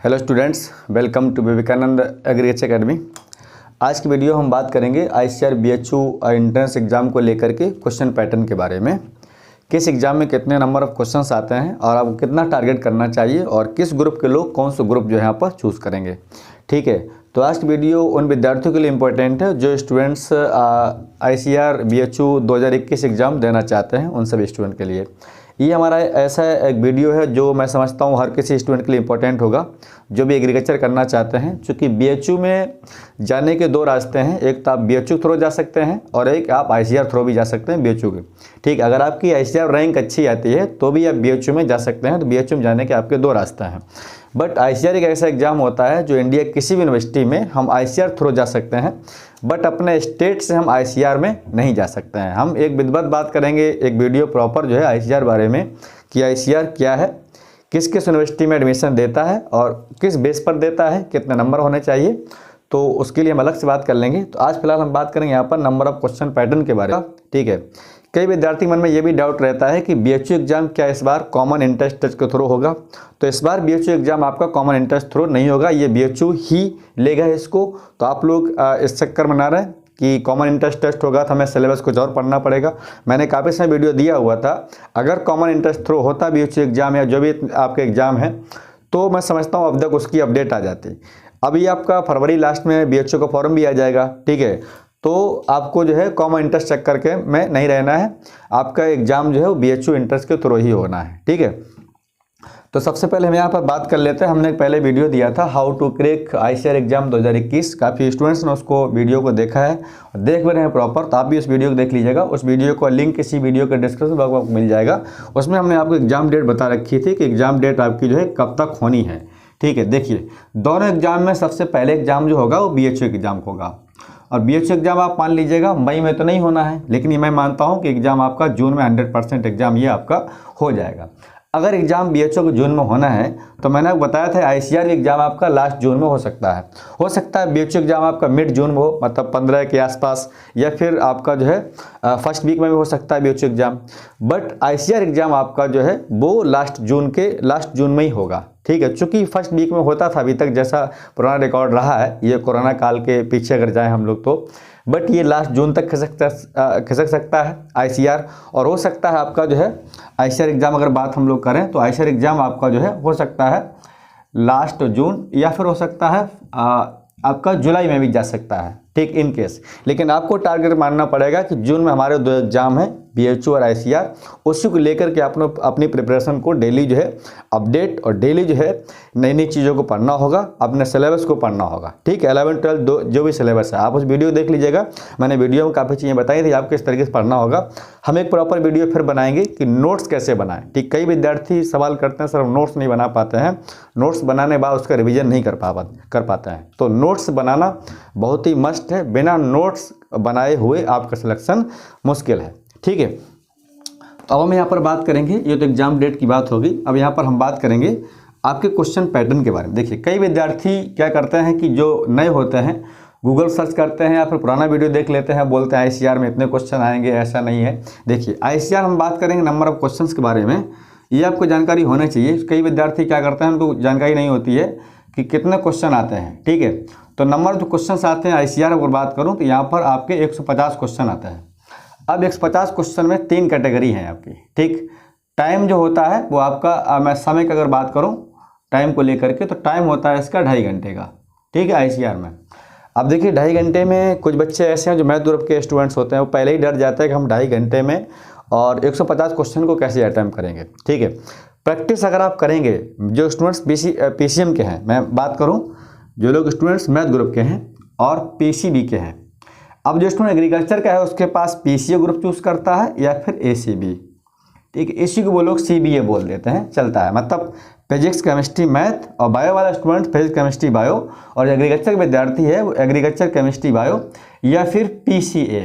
Hello students, welcome to Vivekananda agriculture academy. आज की video हम बात करेंगे ICAR BHU एंट्रेंस एग्ज़ाम को लेकर के क्वेश्चन पैटर्न के बारे में। किस एग्ज़ाम में कितने नंबर ऑफ क्वेश्चंस आते हैं और आपको कितना टारगेट करना चाहिए और किस ग्रुप के लोग कौन सा ग्रुप जो है यहाँ पर चूज़ करेंगे। ठीक है, तो आज की वीडियो उन विद्यार्थियों के लिए इम्पोर्टेंट है जो स्टूडेंट्स ICAR BHU 2021 एग्ज़ाम देना चाहते हैं, उन सभी स्टूडेंट के लिए ये हमारा ऐसा एक वीडियो है जो मैं समझता हूँ हर किसी स्टूडेंट के लिए इम्पोर्टेंट होगा जो भी एग्रीकल्चर करना चाहते हैं। क्योंकि BHU में जाने के दो रास्ते हैं, एक तो आप BHU थ्रू जा सकते हैं और एक आप ICAR थ्रू भी जा सकते हैं BHU के। ठीक, अगर आपकी ICAR रैंक अच्छी आती है तो भी आप BHU में जा सकते हैं। तो BHU में जाने के आपके दो रास्ते हैं। बट ICAR एक ऐसा एग्ज़ाम होता है जो इंडिया किसी भी यूनिवर्सिटी में हम ICAR थ्रू जा सकते हैं, बट अपने स्टेट से हम ICAR में नहीं जा सकते हैं। हम एक विधिवत बात करेंगे, एक वीडियो प्रॉपर जो है ICAR बारे में कि ICAR क्या है, किस किस यूनिवर्सिटी में एडमिशन देता है और किस बेस पर देता है, कितने नंबर होने चाहिए, तो उसके लिए हम अलग से बात कर लेंगे। तो आज फिलहाल हम बात करेंगे यहाँ पर नंबर ऑफ क्वेश्चन पैटर्न के बारे में। ठीक है, कई विद्यार्थी मन में ये भी डाउट रहता है कि BHU एग्जाम क्या इस बार कॉमन एंट्रेंस टेस्ट के थ्रू होगा। तो इस बार BHU एग्जाम आपका कॉमन एंट्रेंस थ्रू नहीं होगा, ये BHU ही लेगा इसको। तो आप लोग इस चक्कर में ना रहें कि कॉमन एंट्रेंस टेस्ट होगा तो हमें सिलेबस कुछ और पढ़ना पड़ेगा। मैंने काफ़ी समय वीडियो दिया हुआ था, अगर कॉमन एंट्रेंस थ्रू होता BHU एग्जाम या जो भी आपके एग्जाम है तो मैं समझता हूँ अब तक उसकी अपडेट आ जाती। अभी आपका फरवरी लास्ट में BHU का फॉर्म भी आ जाएगा। ठीक है, तो आपको जो है कॉमन एंट्रेंस चेक करके में नहीं रहना है, आपका एग्जाम जो है वो BHU एंट्रेंस के थ्रू ही होना है। ठीक है, तो सबसे पहले हम यहाँ पर बात कर लेते हैं। हमने पहले वीडियो दिया था how to crack ICAR exam 2021, काफ़ी स्टूडेंट्स ने उसको वीडियो को देखा है और देख भी रहे हैं प्रॉपर, तो आप भी उस वीडियो को देख लीजिएगा। उस वीडियो का लिंक इसी वीडियो के डिस्क्रिप्शन बॉक्स में मिल जाएगा। उसमें हमने आपको एग्जाम डेट बता रखी थी कि एग्जाम डेट आपकी जो है कब तक होनी है। ठीक है, देखिए दोनों एग्जाम में सबसे पहले एग्जाम जो होगा वो BHU एग्जाम होगा और BHU एग्जाम आप मान लीजिएगा मई में तो नहीं होना है, लेकिन ये मैं मानता हूँ कि एग्जाम आपका जून में 100% एग्जाम ये आपका हो जाएगा। अगर एग्जाम BHU को जून में होना है तो मैंने आपको बताया था ICAR एग्जाम आपका लास्ट जून में हो सकता है BHU एग्जाम आपका मिड जून में हो, मतलब 15 के आसपास, या फिर आपका जो है फर्स्ट वीक में भी हो सकता है BHU exam. But ICAR exam आपका जो है वो लास्ट जून में ही होगा। ठीक है, चूँकि फर्स्ट वीक में होता था अभी तक, जैसा पुराना रिकॉर्ड रहा है, ये कोरोना काल के पीछे अगर जाएँ हम लोग तो, बट ये लास्ट जून तक खिसक सकता है ICAR। और हो सकता है आपका जो है ICAR एग्ज़ाम अगर बात हम लोग करें तो ICAR एग्ज़ाम आपका जो है हो सकता है लास्ट जून या फिर हो सकता है आपका जुलाई में भी जा सकता है। ठीक, इन केस, लेकिन आपको टारगेट मानना पड़ेगा कि जून में हमारे दो एग्जाम हैं BHU और ICAR, उसी को लेकर के आपने अपनी प्रिपरेशन को डेली जो है अपडेट और डेली जो है नई नई चीज़ों को पढ़ना होगा, अपने सिलेबस को पढ़ना होगा। ठीक है, 11 12 जो भी सिलेबस है आप उस वीडियो देख लीजिएगा। मैंने वीडियो में काफ़ी चीज़ें बताई थी आपको किस तरीके से पढ़ना होगा। हम एक प्रॉपर वीडियो फिर बनाएंगे कि नोट्स कैसे बनाएं। ठीक, कई विद्यार्थी सवाल करते हैं सर नोट्स नहीं बना पाते हैं, नोट्स बनाने के बाद उसका रिविजन नहीं कर पाते हैं। तो नोट्स बनाना बहुत ही मस्ट है, बिना नोट्स बनाए हुए आपका सिलेक्शन मुश्किल है। ठीक है, तो अब हम यहाँ पर बात करेंगे, ये तो एग्जाम डेट की बात होगी। अब यहाँ पर हम बात करेंगे आपके क्वेश्चन पैटर्न के बारे में। देखिए कई विद्यार्थी क्या करते हैं कि जो नए होते हैं गूगल सर्च करते हैं या फिर पुराना वीडियो देख लेते हैं, बोलते हैं ICAR में इतने क्वेश्चन आएंगे, ऐसा नहीं है। देखिए ICAR हम बात करेंगे नंबर ऑफ क्वेश्चन के बारे में, ये आपको जानकारी होनी चाहिए। कई विद्यार्थी क्या करते हैं उनको जानकारी नहीं होती है कि कितने क्वेश्चन आते हैं। ठीक है, तो नंबर जो क्वेश्चन आते हैं ICAR अगर बात करूँ तो यहाँ पर आपके 150 क्वेश्चन आते हैं। अब 150 क्वेश्चन में 3 कैटेगरी हैं आपकी। ठीक, टाइम जो होता है वो आपका मैं समय की अगर बात करूं टाइम को लेकर के, तो टाइम होता है इसका 2.5 घंटे का। ठीक है, ICAR में अब देखिए 2.5 घंटे में कुछ बच्चे ऐसे हैं जो मैथ ग्रुप के स्टूडेंट्स होते हैं, वो पहले ही डर जाता है कि हम 2.5 घंटे में और 150 क्वेश्चन को कैसे अटैम्प्ट करेंगे। ठीक है, प्रैक्टिस अगर आप करेंगे, जो स्टूडेंट्स PCM के हैं, मैं बात करूँ जो लोग स्टूडेंट्स मैथ ग्रुप के हैं और PCB के हैं। अब जो स्टूडेंट एग्रीकल्चर का है उसके पास PCA ग्रुप चूज़ करता है या फिर ACB। ठीक है, इसी को वो लोग CBA बोल देते हैं, चलता है, मतलब फिजिक्स केमिस्ट्री मैथ, और बायो वाला स्टूडेंट फिजिक्स केमिस्ट्री बायो, और एग्रीकल्चर के विद्यार्थी है वो एग्रीकल्चर केमिस्ट्री बायो या फिर PCA।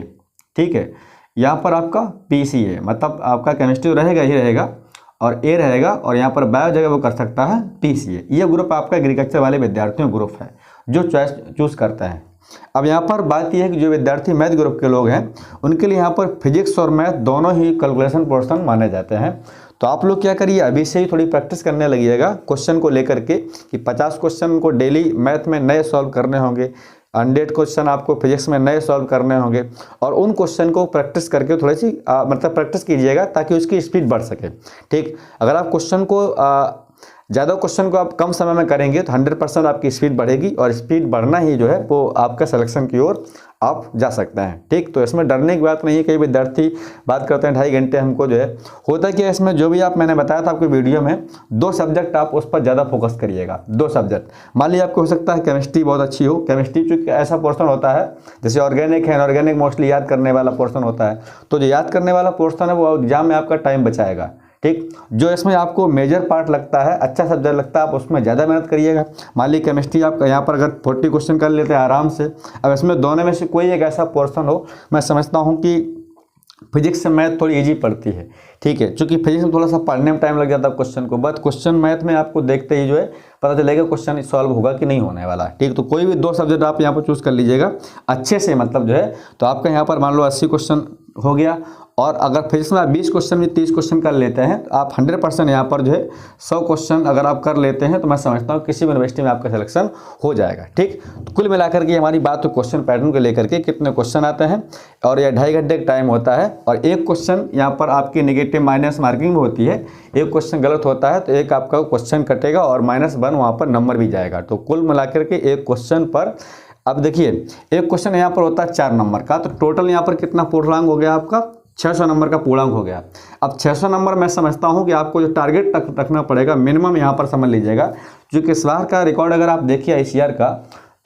ठीक है, यहाँ पर आपका PCA मतलब आपका केमिस्ट्री रहेगा ही रहेगा और A रहेगा, और यहाँ पर बायो जगह वो कर सकता है PCA। ये ग्रुप आपका एग्रीकल्चर वाले विद्यार्थियों ग्रुप है जो चॉइस चूज़ करता है। अब यहाँ पर बात यह है कि जो विद्यार्थी मैथ ग्रुप के लोग हैं उनके लिए यहाँ पर फिजिक्स और मैथ दोनों ही कैलकुलेशन पोर्शन माने जाते हैं। तो आप लोग क्या करिए, अभी से ही थोड़ी प्रैक्टिस करने लगिएगा क्वेश्चन को लेकर के, कि 50 क्वेश्चन को डेली मैथ में नए सॉल्व करने होंगे, 100 क्वेश्चन आपको फिजिक्स में नए सॉल्व करने होंगे, और उन क्वेश्चन को प्रैक्टिस करके थोड़ी सी मतलब प्रैक्टिस कीजिएगा ताकि उसकी स्पीड बढ़ सके। ठीक, अगर आप क्वेश्चन को ज़्यादा क्वेश्चन को आप कम समय में करेंगे तो 100% आपकी स्पीड बढ़ेगी, और स्पीड बढ़ना ही जो है वो आपका सिलेक्शन की ओर आप जा सकते हैं। ठीक, तो इसमें डरने की बात नहीं है। कई विद्यार्थी बात करते हैं 2.5 घंटे हमको जो है, होता क्या है इसमें, जो भी आप मैंने बताया था आपको वीडियो में, 2 सब्जेक्ट आप उस पर ज़्यादा फोकस करिएगा। 2 सब्जेक्ट, मान लीजिए आपको हो सकता है केमिस्ट्री बहुत अच्छी हो, केमिस्ट्री चूँकि ऐसा पोर्सन होता है जैसे ऑर्गेनिक है, इनऑर्गेनिक मोस्टली याद करने वाला पोर्सन होता है, तो जो याद करने वाला पोर्सन है वो एग्जाम में आपका टाइम बचाएगा। ठीक, जो इसमें आपको मेजर पार्ट लगता है, अच्छा सब्जेक्ट लगता है, आप उसमें ज़्यादा मेहनत करिएगा। मान लीजिए केमिस्ट्री आप यहाँ पर अगर 40 क्वेश्चन कर लेते हैं आराम से, अब इसमें दोनों में से कोई एक ऐसा पोर्शन हो, मैं समझता हूँ कि फिजिक्स से मैथ थोड़ी इजी पड़ती है। ठीक है, क्योंकि फिजिक्स में थोड़ा सा पढ़ने में टाइम लग जाता है क्वेश्चन को, बट क्वेश्चन मैथ में आपको देखते ही जो है पता चलेगा क्वेश्चन सॉल्व होगा कि नहीं होने वाला। ठीक, तो कोई भी 2 सब्जेक्ट आप यहाँ पर चूज़ कर लीजिएगा अच्छे से, मतलब जो है, तो आपका यहाँ पर मान लो 80 क्वेश्चन हो गया, और अगर फिजिक्स में आप 20 क्वेश्चन में 30 क्वेश्चन कर लेते हैं तो आप 100% यहाँ पर जो है 100 क्वेश्चन अगर आप कर लेते हैं तो मैं समझता हूँ किसी भी यूनिवर्सिटी में आपका सिलेक्शन हो जाएगा। ठीक, तो कुल मिलाकर के हमारी बात तो क्वेश्चन पैटर्न को लेकर के, कितने क्वेश्चन आते हैं, और यह 2.5 घंटे का टाइम होता है, और एक क्वेश्चन यहाँ पर आपकी नेगेटिव माइनस मार्किंग में होती है। एक क्वेश्चन गलत होता है तो एक आपका क्वेश्चन कटेगा और -1 वहाँ पर नंबर भी जाएगा। तो कुल मिलाकर के एक क्वेश्चन पर, अब देखिए एक क्वेश्चन यहाँ पर होता है 4 नंबर का, तो टोटल यहाँ पर कितना पूर्णांक हो गया आपका, 600 नंबर का पूर्णांक हो गया। अब 600 नंबर मैं समझता हूँ कि आपको जो टारगेट रखना पड़ेगा मिनिमम, यहाँ पर समझ लीजिएगा, क्योंकि इस बार का रिकॉर्ड अगर आप देखिए ICAR का,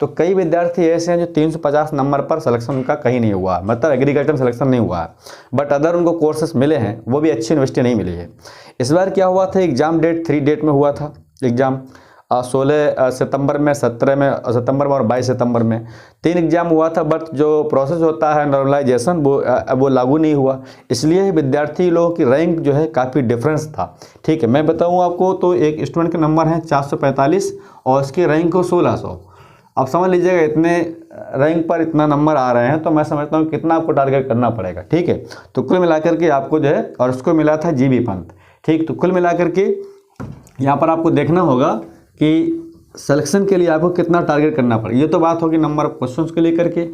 तो कई विद्यार्थी ऐसे हैं जो 350 नंबर पर सिलेक्शन उनका कहीं नहीं हुआ, मतलब एग्रीकल्चर में सिलेक्शन नहीं हुआ, बट अदर उनको कोर्सेस मिले हैं, वो भी अच्छी यूनिवर्सिटी नहीं मिली है। इस बार क्या हुआ था, एग्जाम डेट 3 डेट में हुआ था एग्ज़ाम, 16 सितंबर में, 17 सितंबर में और 22 सितंबर में 3 एग्जाम हुआ था, बट जो प्रोसेस होता है नॉर्मलाइजेशन वो लागू नहीं हुआ, इसलिए विद्यार्थी लोगों की रैंक जो है काफ़ी डिफरेंस था। ठीक है, मैं बताऊं आपको, तो एक स्टूडेंट के नंबर हैं 445 और उसकी रैंक हो 1600। अब समझ लीजिएगा इतने रैंक पर इतना नंबर आ रहे हैं, तो मैं समझता हूँ कितना आपको टारगेट करना पड़ेगा। ठीक है, तो कुल मिलाकर के आपको जो है, और उसको मिला था GB पंत। ठीक, तो कुल मिलाकर के यहाँ पर आपको देखना होगा कि सिलेक्शन के लिए आपको कितना टारगेट करना पड़ेगा। ये तो बात होगी नंबर ऑफ क्वेश्चंस को लेकर के,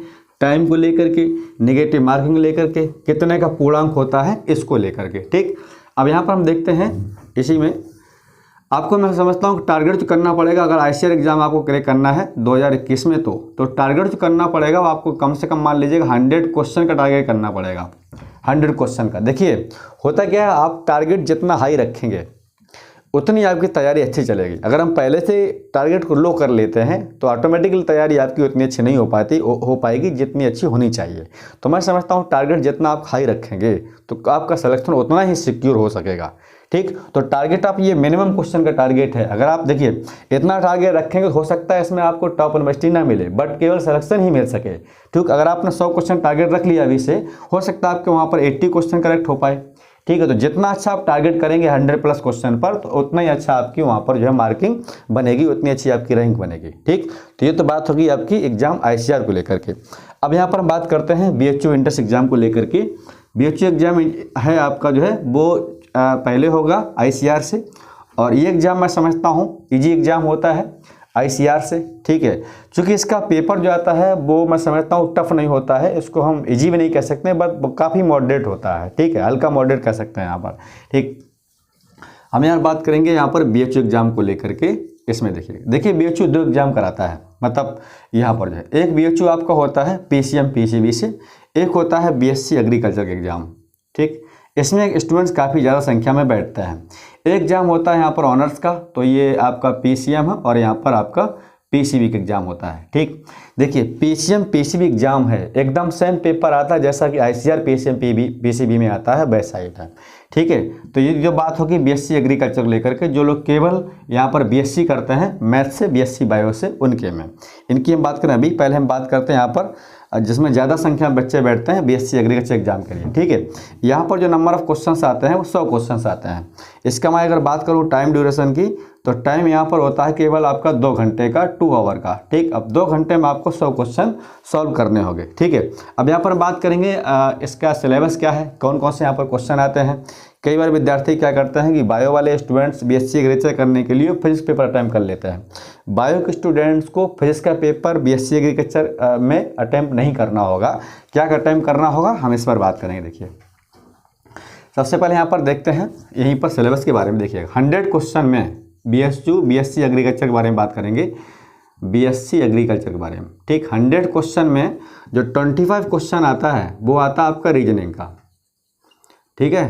टाइम को लेकर के, नेगेटिव मार्किंग लेकर के, कितने का पूर्णांक होता है इसको लेकर के। ठीक, अब यहाँ पर हम देखते हैं, इसी में आपको मैं समझता हूँ टारगेट जो करना पड़ेगा, अगर ICAR एग्जाम आपको क्रैक करना है 2021 में, तो टारगेट जो करना पड़ेगा वो आपको कम से कम मान लीजिएगा 100 क्वेश्चन का टारगेट करना पड़ेगा। 100 क्वेश्चन का, देखिए होता क्या है, आप टारगेट जितना हाई रखेंगे उतनी आपकी तैयारी अच्छी चलेगी। अगर हम पहले से टारगेट को लो कर लेते हैं तो ऑटोमेटिकली तैयारी आपकी उतनी अच्छी नहीं हो पाएगी जितनी अच्छी होनी चाहिए। तो मैं समझता हूँ टारगेट जितना आप हाई रखेंगे तो आपका सिलेक्शन उतना ही सिक्योर हो सकेगा। ठीक, तो टारगेट आप ये मिनिमम क्वेश्चन का टारगेट है। अगर आप देखिए इतना टारगेट रखेंगे तो हो सकता है इसमें आपको टॉप यूनिवर्सिटी ना मिले, बट केवल सिलेक्शन ही मिल सके। ठीक, अगर आपने 100 क्वेश्चन टारगेट रख लिया अभी से, हो सकता है आपके वहाँ पर 80 क्वेश्चन करेक्ट हो पाए। ठीक है, तो जितना अच्छा आप टारगेट करेंगे 100+ क्वेश्चन पर, तो उतना ही अच्छा आपकी वहाँ पर जो है मार्किंग बनेगी, उतनी अच्छी आपकी रैंक बनेगी। ठीक, तो ये तो बात होगी आपकी एग्जाम ICAR को लेकर के। अब यहाँ पर हम बात करते हैं BHU इंट्रेंस एग्जाम को लेकर के। BHU एग्जाम है आपका जो है वो पहले होगा ICAR से, और ये एग्ज़ाम मैं समझता हूँ ईजी एग्ज़ाम होता है ICAR से। ठीक है, क्योंकि इसका पेपर जो आता है वो मैं समझता हूँ टफ नहीं होता है, इसको हम इजी भी नहीं कह सकते, बट काफ़ी मॉडरेट होता है। ठीक है, हल्का मॉडरेट कह सकते हैं यहाँ पर। ठीक, हम यहाँ बात करेंगे यहाँ पर BHU एग्ज़ाम को लेकर के। इसमें देखिए BHU 2 एग्ज़ाम कराता है, मतलब यहाँ पर जो है एक BHU आपका होता है PCM PCB से, एक होता है BSc एग्रीकल्चर का एग्ज़ाम। ठीक, इसमें स्टूडेंट्स काफ़ी ज़्यादा संख्या में बैठते हैं। एक एग्ज़ाम होता है यहाँ पर ऑनर्स का, तो ये आपका PCM है, और यहाँ पर आपका PCB का एग्ज़ाम होता है। ठीक, देखिए PCM PCB एग्ज़ाम है, एकदम सेम पेपर आता है जैसा कि ICAR PCM PCB में आता है, वैसा ही था। ठीक है, तो ये जो बात होगी BSc एग्रीकल्चर को लेकर के, जो लोग केवल यहाँ पर BSc करते हैं मैथ से, BSc बायो से, उनके में इनकी हम बात करें। अभी पहले हम बात करते हैं यहाँ पर जिसमें ज़्यादा संख्या में बच्चे बैठते हैं BSc एग्रीकल्चर एग्जाम के लिए। ठीक है, यहाँ पर जो नंबर ऑफ क्वेश्चंस आते हैं वो 100 क्वेश्चंस आते हैं। इसका मैं अगर बात करूँ टाइम ड्यूरेशन की, तो टाइम यहाँ पर होता है केवल आपका 2 घंटे का, 2 आवर का। ठीक, अब 2 घंटे में आपको 100 क्वेश्चन सॉल्व करने होंगे। ठीक है, अब यहाँ पर बात करेंगे इसका सिलेबस क्या है, कौन कौन से यहाँ पर क्वेश्चन आते हैं, कई बार विद्यार्थी क्या करते हैं कि बायो वाले स्टूडेंट्स बीएससी एग्रीकल्चर करने के लिए फिजिक्स पेपर अटैम्प्ट कर लेते हैं। बायो के स्टूडेंट्स को फिजिक्स का पेपर बीएससी एग्रीकल्चर में अटैम्प्ट नहीं करना होगा। क्या अटैम्प्ट करना होगा, हम इस पर बात करेंगे। देखिए सबसे पहले यहाँ पर देखते हैं, यहीं पर सिलेबस के बारे में देखिएगा। 100 क्वेश्चन में बीएससी एग्रीकल्चर के बारे में बात करेंगे, बीएससी एग्रीकल्चर के बारे में। ठीक, 100 क्वेश्चन में जो 25 क्वेश्चन आता है वो आता है आपका रीजनिंग का। ठीक है,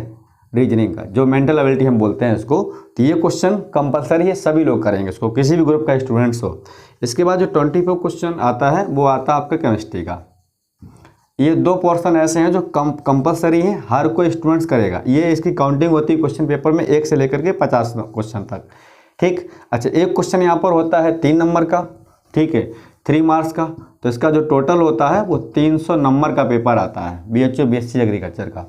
रीजनिंग का जो मेंटल एबिलिटी हम बोलते हैं इसको, तो ये क्वेश्चन कंपलसरी है, सभी लोग करेंगे इसको, किसी भी ग्रुप का स्टूडेंट्स हो। इसके बाद जो 25 क्वेश्चन आता है वो आता है आपका केमिस्ट्री का। ये 2 पोर्शन ऐसे हैं जो कंपलसरी है, हर कोई स्टूडेंट्स करेगा। ये इसकी काउंटिंग होती है क्वेश्चन पेपर में 1 से लेकर के 50 क्वेश्चन तक। ठीक, अच्छा एक क्वेश्चन यहाँ पर होता है 3 नंबर का, ठीक है, 3 मार्क्स का, तो इसका जो टोटल होता है वो 300 नंबर का पेपर आता है बीएचयू बीएससी एग्रीकल्चर का।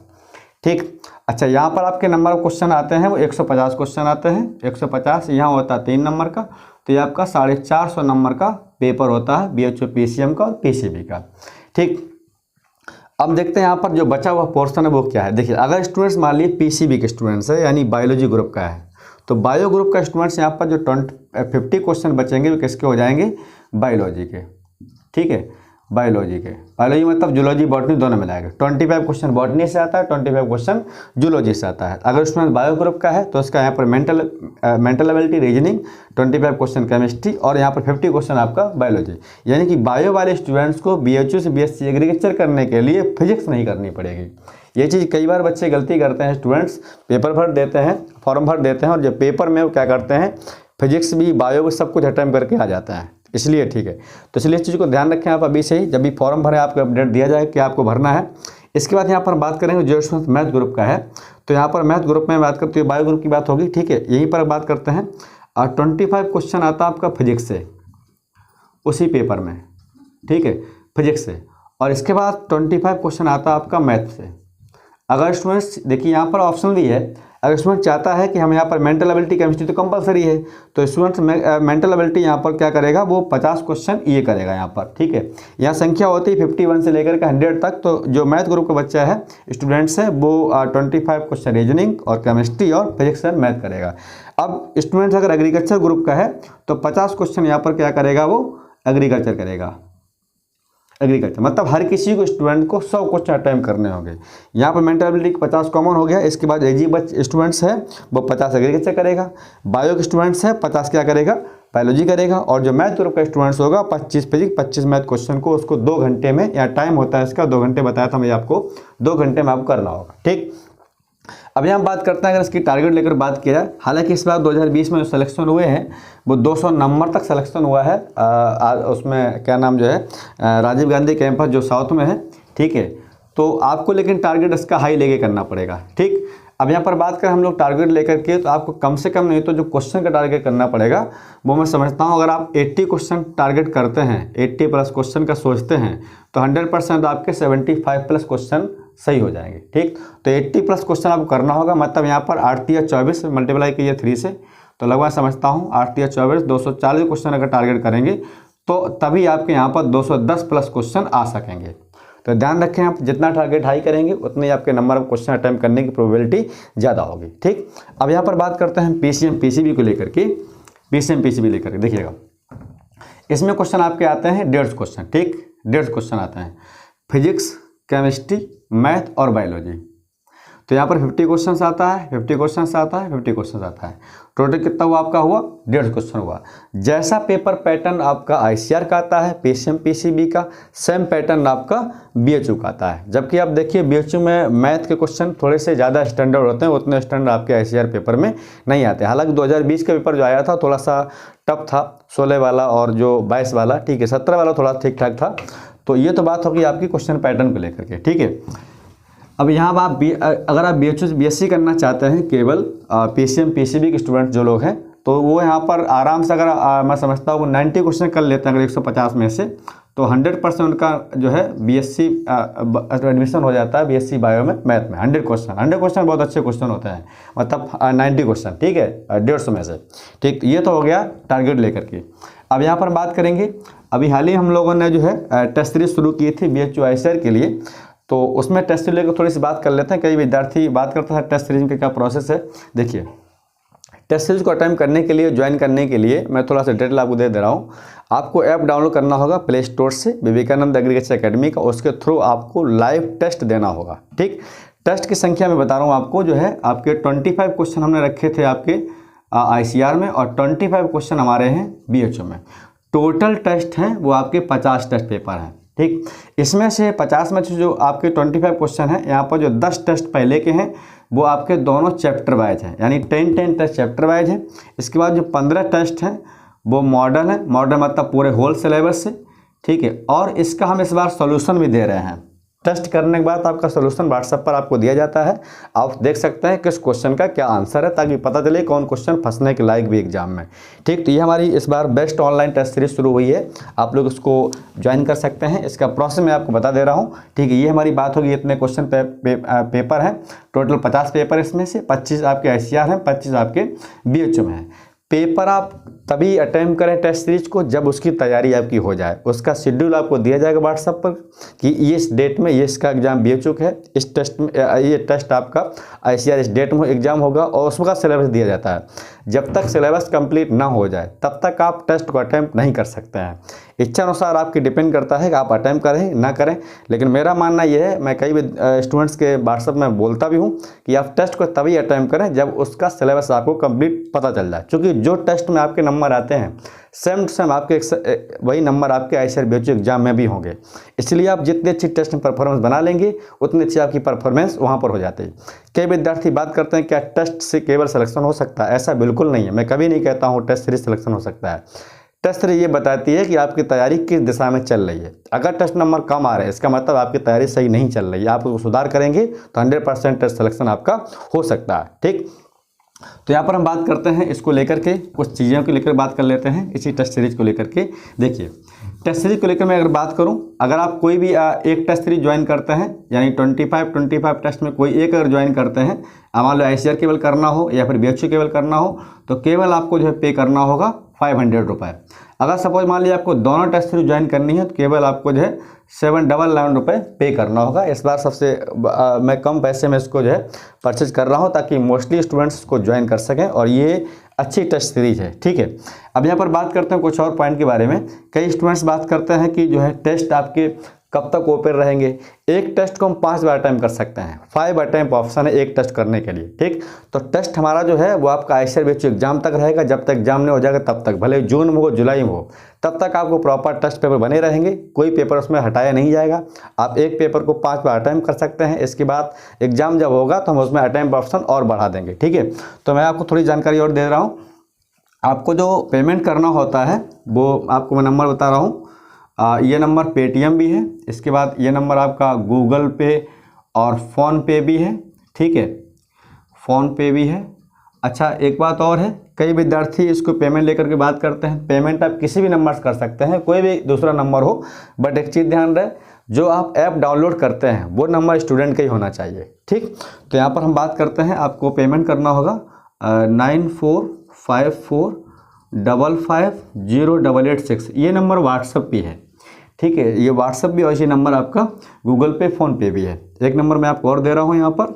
ठीक, अच्छा यहाँ पर आपके नंबर ऑफ क्वेश्चन आते हैं वो 150 क्वेश्चन आते हैं, 150 यहाँ होता है 3 नंबर का, तो ये आपका 450 नंबर का पेपर होता है बीएचयू पीसीएम का और पीसीबी का। ठीक, अब देखते हैं यहाँ पर जो बचा हुआ पोर्शन है वो क्या है। देखिए अगर स्टूडेंट्स मान लीजिए पीसीबी के स्टूडेंट्स है यानी बायोलॉजी ग्रुप का है, तो बायो ग्रुप का स्टूडेंट्स यहाँ पर जो 50 क्वेश्चन बचेंगे वो किसके हो जाएंगे, बायोलॉजी के। ठीक है, बायोलॉजी के, बायोलॉजी मतलब जूलॉजी बॉटनी दोनों मिलाएगा। 25 क्वेश्चन बॉटनी से आता है, 25 क्वेश्चन जूलॉजी से आता है। अगर स्टूडेंट बायो ग्रुप का है तो इसका यहाँ पर mental ability, reasoning, 25 question chemistry और यहाँ पर 50 क्वेश्चन आपका बायोलॉजी। यानी कि बायो वाले स्टूडेंट्स को बीएचयू से बीएससी एग्रीकल्चर करने के लिए फिजिक्स नहीं करनी पड़ेगी। ये चीज़ कई बार बच्चे गलती करते हैं, स्टूडेंट्स पेपर भर देते हैं, फॉर्म भर देते हैं और जब पेपर में वो क्या करते हैं, फिजिक्स भी बायो भी सब कुछ अटेम्प्ट करके आ जाता है। इसलिए ठीक है, तो इसलिए इस चीज़ को ध्यान रखें आप अभी से ही, जब भी फॉर्म भरें आपको अपडेट दिया जाए कि आपको भरना है। इसके बाद यहाँ पर बात करेंगे जो स्टूडेंट मैथ ग्रुप का है, तो यहाँ पर मैथ ग्रुप में बात करते हुए बायो ग्रुप की बात होगी। ठीक है, यहीं पर बात करते हैं। और 25 क्वेश्चन आता है आपका फिजिक्स से उसी पेपर में, ठीक है, फिजिक्स से, और इसके बाद 25 क्वेश्चन आता है आपका मैथ से। अगर स्टूडेंट्स देखिए यहाँ पर ऑप्शन भी है, अगर स्टूडेंट चाहता है कि हम यहाँ पर मेंटल एबिलिटी केमिस्ट्री तो कंपलसरी है, तो स्टूडेंट्स मेंटल एबिलिटी यहाँ पर क्या करेगा, वो 50 क्वेश्चन ये करेगा यहाँ पर। ठीक है, यहाँ संख्या होती है 51 से लेकर के 100 तक, तो जो मैथ ग्रुप का बच्चा है स्टूडेंट्स है वो 25 क्वेश्चन रीजनिंग और केमिस्ट्री और फिजिक्स एंड मैथ करेगा। अब स्टूडेंट्स अगर एग्रीकल्चर ग्रुप का है तो 50 क्वेश्चन यहाँ पर क्या करेगा, वो एग्रीकल्चर करेगा। एग्रीकल्चर मतलब हर किसी को स्टूडेंट को 100 क्वेश्चन अटेम्प्ट करने होंगे। यहाँ पर मेंटल एबिलिटी 50 कॉमन हो गया। इसके बाद एजी स्टूडेंट्स है वो 50 एग्रीकल्चर करेगा, बायो के स्टूडेंट्स है 50 क्या करेगा, बायोलॉजी करेगा, और जो मैथ ग्रुप का स्टूडेंट्स होगा 25 फिजिक्स 25 मैथ क्वेश्चन को उसको 2 घंटे में, या टाइम होता है इसका 2 घंटे बताया था मैं आपको, 2 घंटे में आपको करना होगा। ठीक, अभी हम बात करते हैं अगर इसकी टारगेट लेकर बात किया जाए, हालांकि इस बार 2020 में जो सिलेक्शन हुए हैं वो 200 नंबर तक सिलेक्शन हुआ है। उसमें क्या नाम जो है राजीव गांधी कैंपस जो साउथ में है। ठीक है, तो आपको लेकिन टारगेट इसका हाई लेके करना पड़ेगा। ठीक, अब यहाँ पर बात करें हम लोग टारगेट लेकर के, तो आपको कम से कम नहीं तो जो क्वेश्चन का टारगेट करना पड़ेगा वो मैं समझता हूँ, अगर आप 80 क्वेश्चन टारगेट करते हैं, 80 प्लस क्वेश्चन का सोचते हैं, तो 100% आपके 75 प्लस क्वेश्चन सही हो जाएंगे। ठीक, तो 80 प्लस क्वेश्चन आपको करना होगा, मतलब यहाँ पर 8 या 24 मल्टीप्लाई कीजिए 3 से, तो लगभग समझता हूँ 8 या 24 240 क्वेश्चन अगर टारगेट करेंगे तो तभी आपके यहाँ पर 210 प्लस क्वेश्चन आ सकेंगे। तो ध्यान रखें, आप जितना टारगेट हाई करेंगे उतने ही आपके नंबर ऑफ क्वेश्चन अटैम्प्ट करने की प्रोबेबिलिटी ज़्यादा होगी। ठीक, अब यहाँ पर बात करते हैं पीसीएम पीसीबी को लेकर के, पीसीएम पीसीबी लेकर के देखिएगा, इसमें क्वेश्चन आपके आते हैं 150 क्वेश्चन। ठीक, 150 क्वेश्चन आते हैं फिजिक्स, केमिस्ट्री, मैथ और बायोलॉजी। तो यहाँ पर 50 क्वेश्चन आता है, 50 क्वेश्चन आता है, 50 क्वेश्चन आता है, टोटल कितना हुआ आपका, हुआ 150 क्वेश्चन हुआ। जैसा पेपर पैटर्न आपका आईसीआर का आता है पीसीएम पीसीबी का, सेम पैटर्न आपका बीएचयू का आता है। जबकि आप देखिए बीएचयू में मैथ के क्वेश्चन थोड़े से ज़्यादा स्टैंडर्ड होते हैं, उतने स्टैंडर्ड आपके आईसीआर पेपर में नहीं आते। हालांकि 2020 का पेपर जो आया था थोड़ा सा टफ था, 16 वाला और जो 22 वाला, ठीक है, 17 वाला थोड़ा ठीक ठाक था। तो ये तो बात होगी आपकी क्वेश्चन पैटर्न को लेकर के। ठीक है, अब यहाँ आप अगर आप बीएचयू से बीएससी करना चाहते हैं केवल पीसीएम पीसीबी के स्टूडेंट जो लोग हैं, तो वो यहाँ पर आराम से अगर मैं समझता हूँ 90 क्वेश्चन कर लेते हैं अगर 150 में से, तो 100% उनका जो है बीएससी एडमिशन हो जाता है बीएससी बायो में मैथ में। 100 क्वेश्चन बहुत अच्छे क्वेश्चन होते हैं, मतलब 90 क्वेश्चन, ठीक है, 150 में से। ठीक, ये तो हो गया टारगेट लेकर के। अब यहाँ पर बात करेंगे, अभी हाल ही हम लोगों ने जो है टेस्ट सीरीज शुरू की थी बीएचयू आईसीआर के लिए, तो उसमें टेस्ट सीरीज लेकर थोड़ी सी बात कर लेते हैं। कई विद्यार्थी बात करते हैं टेस्ट सीरीज का क्या प्रोसेस है। देखिए, टेस्ट सीरीज को अटेम्प्ट करने के लिए, ज्वाइन करने के लिए मैं थोड़ा सा डिटेल आपको दे रहा हूँ। आपको ऐप डाउनलोड करना होगा प्ले स्टोर से, विवेकानंद एग्रीकल्चर एकेडमी का। उसके थ्रू आपको लाइव टेस्ट देना होगा। ठीक, टेस्ट की संख्या मैं बता रहा हूँ आपको, जो है आपके 25 क्वेश्चन हमने रखे थे आपके ICR में, और 25 क्वेश्चन हमारे हैं BHO में। टोटल टेस्ट हैं वो आपके 50 टेस्ट पेपर हैं। ठीक, इसमें से 50 में से जो आपके 25 क्वेश्चन हैं, यहाँ पर जो 10 टेस्ट पहले के हैं वो आपके दोनों चैप्टर वाइज हैं, यानी 10 टेस्ट चैप्टर वाइज हैं। इसके बाद जो 15 टेस्ट हैं वो मॉडल है, मॉडल मतलब पूरे होल सिलेबस से। ठीक है, और इसका हम इस बार सॉल्यूशन भी दे रहे हैं। टेस्ट करने के बाद आपका सॉल्यूशन व्हाट्सएप पर आपको दिया जाता है। आप देख सकते हैं किस क्वेश्चन का क्या आंसर है, ताकि पता चले कौन क्वेश्चन फंसने के लायक भी एग्जाम में। ठीक, तो ये हमारी इस बार बेस्ट ऑनलाइन टेस्ट सीरीज शुरू हुई है, आप लोग इसको ज्वाइन कर सकते हैं। इसका प्रोसेस मैं आपको बता दे रहा हूँ। ठीक है, ये हमारी बात होगी, इतने क्वेश्चन पेपर हैं, टोटल 50 पेपर, इसमें से 25 आपके ICR हैं, 25 आपके BHO में हैं। पेपर आप तभी अटेम्प्ट करें टेस्ट सीरीज को जब उसकी तैयारी आपकी हो जाए। उसका शेड्यूल आपको दिया जाएगा व्हाट्सएप पर कि ये इस डेट में ये इसका एग्जाम BHO है, इस टेस्ट में ये टेस्ट आपका ICR इस डेट में एग्जाम होगा, और उसका सिलेबस दिया जाता है। जब तक सिलेबस कंप्लीट ना हो जाए तब तक आप टेस्ट को अटेम्प्ट नहीं कर सकते हैं। इच्छा अनुसार आपकी डिपेंड करता है कि आप अटेम्प्ट करें ना करें, लेकिन मेरा मानना यह है, मैं कई स्टूडेंट्स के व्हाट्सएप में बोलता भी हूं कि आप टेस्ट को तभी अटेम्प्ट करें जब उसका सिलेबस आपको कंप्लीट पता चल जाए। क्योंकि जो टेस्ट में आपके नंबर आते हैं सेम टू सेम आपके वही नंबर आपके ICR BHO एग्जाम में भी होंगे। इसलिए आप जितनी अच्छी टेस्ट में परफॉर्मेंस बना लेंगे उतनी अच्छी आपकी परफॉर्मेंस वहाँ पर हो जाती है। कई विद्यार्थी बात करते हैं क्या टेस्ट से केवल सिलेक्शन हो सकता है? ऐसा बिल्कुल नहीं है। मैं कभी नहीं कहता हूँ टेस्ट सीरीज सिलेक्शन हो सकता है। टेस्ट सीरीज ये बताती है कि आपकी तैयारी किस दिशा में चल रही है। अगर टेस्ट नंबर कम आ रहे हैं इसका मतलब आपकी तैयारी सही नहीं चल रही है। आप उसको सुधार करेंगे तो 100% टेस्ट सिलेक्शन आपका हो सकता है। ठीक, तो यहाँ पर हम बात करते हैं इसको लेकर के, कुछ चीज़ों को लेकर बात कर लेते हैं इसी टेस्ट सीरीज को लेकर के। देखिए, टेस्ट सीरीज को लेकर मैं अगर बात करूं, अगर आप कोई भी एक टेस्ट सीरीज ज्वाइन करते हैं, यानी 25 टेस्ट में कोई एक अगर ज्वाइन करते हैं, मान लो ICR केवल करना हो या फिर BHO केवल करना हो, तो केवल आपको जो है पे करना होगा 500 रुपये। अगर सपोज मान लीजिए आपको दोनों टेस्ट सीरीज ज्वाइन करनी है तो केवल आपको जो है 799 रुपये पे करना होगा। इस बार सबसे मैं कम पैसे में इसको जो है परचेज कर रहा हूँ ताकि मोस्टली स्टूडेंट्स इसको ज्वाइन कर सकें, और ये अच्छी टेस्ट सीरीज है। ठीक है, अब यहाँ पर बात करते हैं कुछ और पॉइंट के बारे में। कई स्टूडेंट्स बात करते हैं कि जो है टेस्ट आपके कब तक ओपन रहेंगे। एक टेस्ट को हम 5 बार अटेम्प्ट कर सकते हैं, 5 अटेम्प्ट ऑप्शन है एक टेस्ट करने के लिए। ठीक, तो टेस्ट हमारा जो है वो आपका ICR BHO एग्जाम तक रहेगा। जब तक एग्जाम नहीं हो जाएगा तब तक, भले जून में हो जुलाई में हो, तब तक आपको प्रॉपर टेस्ट पेपर बने रहेंगे, कोई पेपर उसमें हटाया नहीं जाएगा। आप एक पेपर को 5 बार अटेम्प्ट कर सकते हैं। इसके बाद एग्जाम जब होगा तो हम उसमें अटेम्प्ट ऑप्शन और बढ़ा देंगे। ठीक है, तो मैं आपको थोड़ी जानकारी और दे रहा हूँ। आपको जो पेमेंट करना होता है वो आपको मैं नंबर बता रहा हूँ। ये नंबर पेटीएम भी है, इसके बाद ये नंबर आपका गूगल पे और फ़ोनपे भी है। ठीक है, फ़ोनपे भी है। अच्छा, एक बात और है, कई विद्यार्थी इसको पेमेंट लेकर के बात करते हैं। पेमेंट आप किसी भी नंबर से कर सकते हैं, कोई भी दूसरा नंबर हो, बट एक चीज़ ध्यान रहे, जो आप ऐप डाउनलोड करते हैं वो नंबर स्टूडेंट का ही होना चाहिए। ठीक, तो यहाँ पर हम बात करते हैं, आपको पेमेंट करना होगा 9454550886। ये नंबर व्हाट्सएप भी है। ठीक है, ये व्हाट्सएप भी, और ये नंबर आपका गूगल पे फ़ोनपे भी है। एक नंबर मैं आपको और दे रहा हूँ यहाँ पर,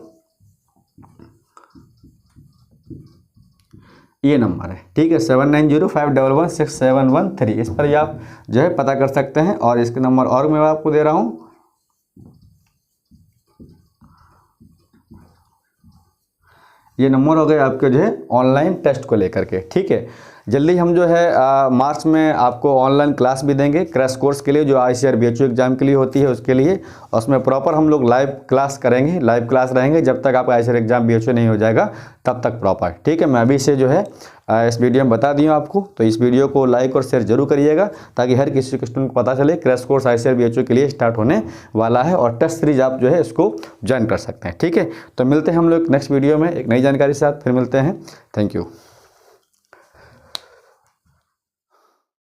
ये नंबर है। ठीक है, 7905116713। इस पर ही आप जो है पता कर सकते हैं। और इसके नंबर और मैं आपको दे रहा हूँ, ये नंबर हो गए आपके जो है ऑनलाइन टेस्ट को लेकर के। ठीक है, जल्दी हम जो है मार्च में आपको ऑनलाइन क्लास भी देंगे क्रैश कोर्स के लिए, जो ICR BHO एग्जाम के लिए होती है उसके लिए। उसमें प्रॉपर हम लोग लाइव क्लास करेंगे, लाइव क्लास रहेंगे जब तक आपका ICR एग्जाम BHO नहीं हो जाएगा तब तक प्रॉपर। ठीक है, मैं अभी से जो है इस वीडियो में बता दिया आपको, तो इस वीडियो को लाइक और शेयर जरूर करिएगा ताकि हर किसी स्टूडेंट को पता चले क्रैश कोर्स ICR BHO के लिए स्टार्ट होने वाला है, और टेस्ट सीरीज आप जो है इसको ज्वाइन कर सकते हैं। ठीक है, तो मिलते हैं हम लोग नेक्स्ट वीडियो में एक नई जानकारी के साथ, फिर मिलते हैं। Thank you.